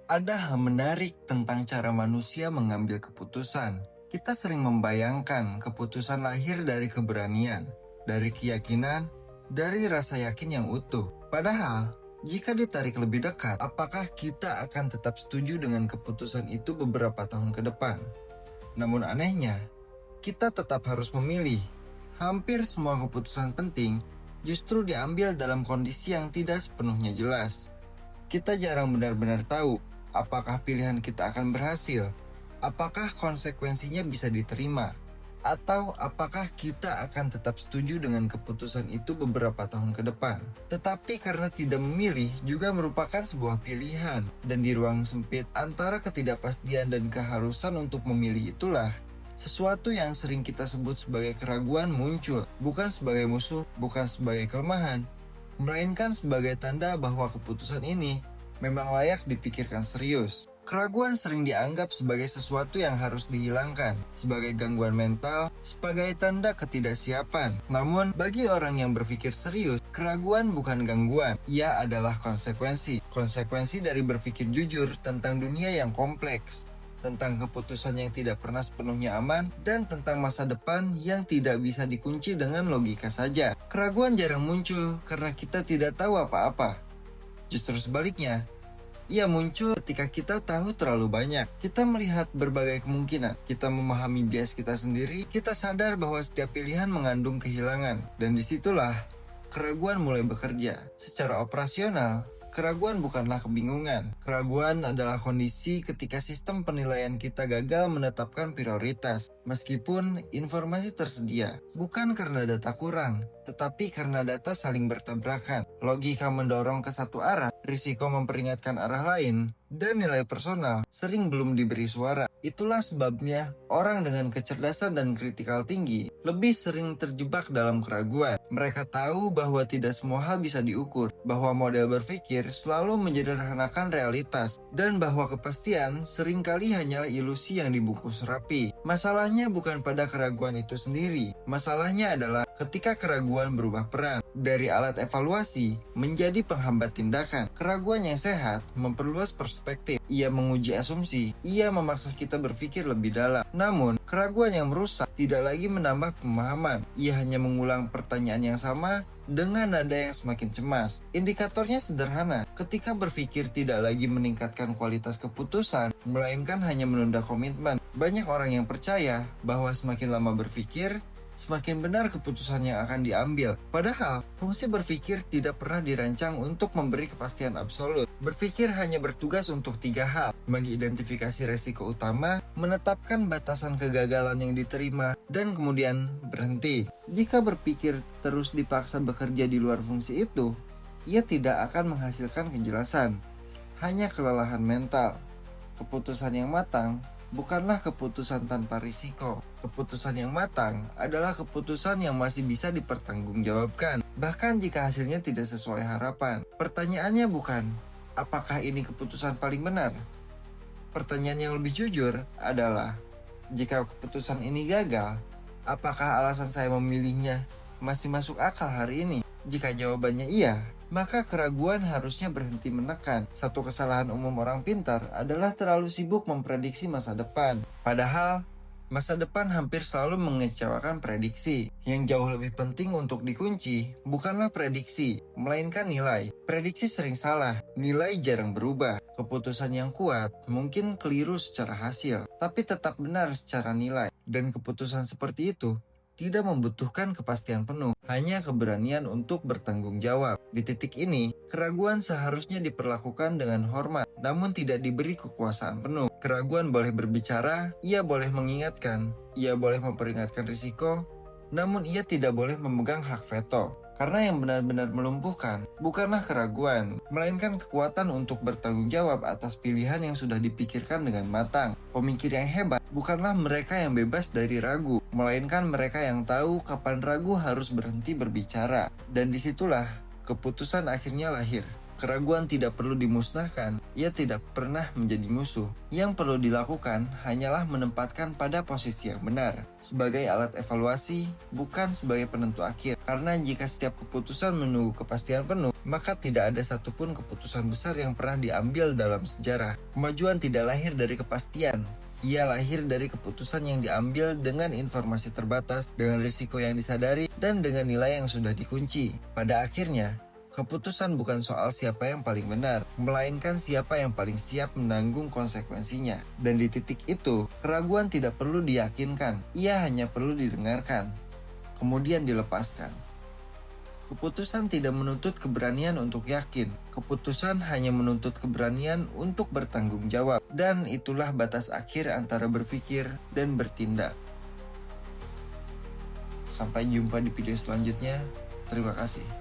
Ada hal menarik tentang cara manusia mengambil keputusan. Kita sering membayangkan keputusan lahir dari keberanian, dari keyakinan, dari rasa yakin yang utuh. Padahal, jika ditarik lebih dekat, apakah kita akan tetap setuju dengan keputusan itu beberapa tahun ke depan? Namun anehnya, kita tetap harus memilih. Hampir semua keputusan penting justru diambil dalam kondisi yang tidak sepenuhnya jelas. Kita jarang benar-benar tahu apakah pilihan kita akan berhasil, apakah konsekuensinya bisa diterima, atau apakah kita akan tetap setuju dengan keputusan itu beberapa tahun ke depan. Tetapi karena tidak memilih juga merupakan sebuah pilihan, dan di ruang sempit antara ketidakpastian dan keharusan untuk memilih itulah sesuatu yang sering kita sebut sebagai keraguan muncul, bukan sebagai musuh, bukan sebagai kelemahan, melainkan sebagai tanda bahwa keputusan ini memang layak dipikirkan serius. Keraguan sering dianggap sebagai sesuatu yang harus dihilangkan, sebagai gangguan mental, sebagai tanda ketidaksiapan. Namun, bagi orang yang berpikir serius, keraguan bukan gangguan, ia adalah konsekuensi. Konsekuensi dari berpikir jujur tentang dunia yang kompleks, tentang keputusan yang tidak pernah sepenuhnya aman, dan tentang masa depan yang tidak bisa dikunci dengan logika saja. Keraguan jarang muncul karena kita tidak tahu apa-apa. Justru sebaliknya, ia muncul ketika kita tahu terlalu banyak. Kita melihat berbagai kemungkinan, kita memahami bias kita sendiri, kita sadar bahwa setiap pilihan mengandung kehilangan. Dan disitulah keraguan mulai bekerja. Secara operasional, keraguan bukanlah kebingungan. Keraguan adalah kondisi ketika sistem penilaian kita gagal menetapkan prioritas. Meskipun informasi tersedia, bukan karena data kurang, tetapi karena data saling bertabrakan. Logika mendorong ke satu arah, risiko memperingatkan arah lain, dan nilai personal sering belum diberi suara. Itulah sebabnya orang dengan kecerdasan dan kritikal tinggi lebih sering terjebak dalam keraguan. Mereka tahu bahwa tidak semua hal bisa diukur, bahwa model berpikir selalu menyederhanakan realitas, dan bahwa kepastian seringkali hanyalah ilusi yang dibungkus rapi. Masalahnya bukan pada keraguan itu sendiri. Masalahnya adalah ketika keraguan berubah peran dari alat evaluasi menjadi penghambat tindakan. Keraguan yang sehat memperluas perspektif. Ia menguji asumsi. Ia memaksa kita berpikir lebih dalam. Namun, keraguan yang merusak tidak lagi menambah pemahaman. Ia hanya mengulang pertanyaan yang sama dengan nada yang semakin cemas. Indikatornya sederhana. Ketika berpikir tidak lagi meningkatkan kualitas keputusan, melainkan hanya menunda komitmen. Banyak orang yang percaya bahwa semakin lama berpikir, semakin benar keputusan yang akan diambil. Padahal, fungsi berpikir tidak pernah dirancang untuk memberi kepastian absolut. Berpikir hanya bertugas untuk 3 hal: mengidentifikasi resiko utama, menetapkan batasan kegagalan yang diterima, dan kemudian berhenti. Jika berpikir terus dipaksa bekerja di luar fungsi itu, ia tidak akan menghasilkan kejelasan, hanya kelelahan mental. Keputusan yang matang bukanlah keputusan tanpa risiko. Keputusan yang matang adalah keputusan yang masih bisa dipertanggungjawabkan, bahkan jika hasilnya tidak sesuai harapan. Pertanyaannya bukan, apakah ini keputusan paling benar? Pertanyaan yang lebih jujur adalah, jika keputusan ini gagal, apakah alasan saya memilihnya masih masuk akal hari ini? Jika jawabannya iya, maka keraguan harusnya berhenti menekan. Satu kesalahan umum orang pintar adalah terlalu sibuk memprediksi masa depan. Padahal, masa depan hampir selalu mengecewakan prediksi. Yang jauh lebih penting untuk dikunci bukanlah prediksi, melainkan nilai. Prediksi sering salah, nilai jarang berubah. Keputusan yang kuat mungkin keliru secara hasil, tapi tetap benar secara nilai. Dan keputusan seperti itu tidak membutuhkan kepastian penuh, hanya keberanian untuk bertanggung jawab. Di titik ini, keraguan seharusnya diperlakukan dengan hormat, namun tidak diberi kekuasaan penuh. Keraguan boleh berbicara, ia boleh mengingatkan, ia boleh memperingatkan risiko, namun ia tidak boleh memegang hak veto. Karena yang benar-benar melumpuhkan bukanlah keraguan, melainkan kekuatan untuk bertanggung jawab atas pilihan yang sudah dipikirkan dengan matang. Pemikir yang hebat bukanlah mereka yang bebas dari ragu, melainkan mereka yang tahu kapan ragu harus berhenti berbicara. Dan disitulah keputusan akhirnya lahir. Keraguan tidak perlu dimusnahkan, ia tidak pernah menjadi musuh. Yang perlu dilakukan hanyalah menempatkan pada posisi yang benar, sebagai alat evaluasi, bukan sebagai penentu akhir. Karena jika setiap keputusan menunggu kepastian penuh, maka tidak ada satupun keputusan besar yang pernah diambil dalam sejarah. Kemajuan tidak lahir dari kepastian. Ia lahir dari keputusan yang diambil dengan informasi terbatas, dengan risiko yang disadari, dan dengan nilai yang sudah dikunci. Pada akhirnya, keputusan bukan soal siapa yang paling benar, melainkan siapa yang paling siap menanggung konsekuensinya. Dan di titik itu, keraguan tidak perlu diyakinkan, ia hanya perlu didengarkan, kemudian dilepaskan. Keputusan tidak menuntut keberanian untuk yakin. Keputusan hanya menuntut keberanian untuk bertanggung jawab. Dan itulah batas akhir antara berpikir dan bertindak. Sampai jumpa di video selanjutnya. Terima kasih.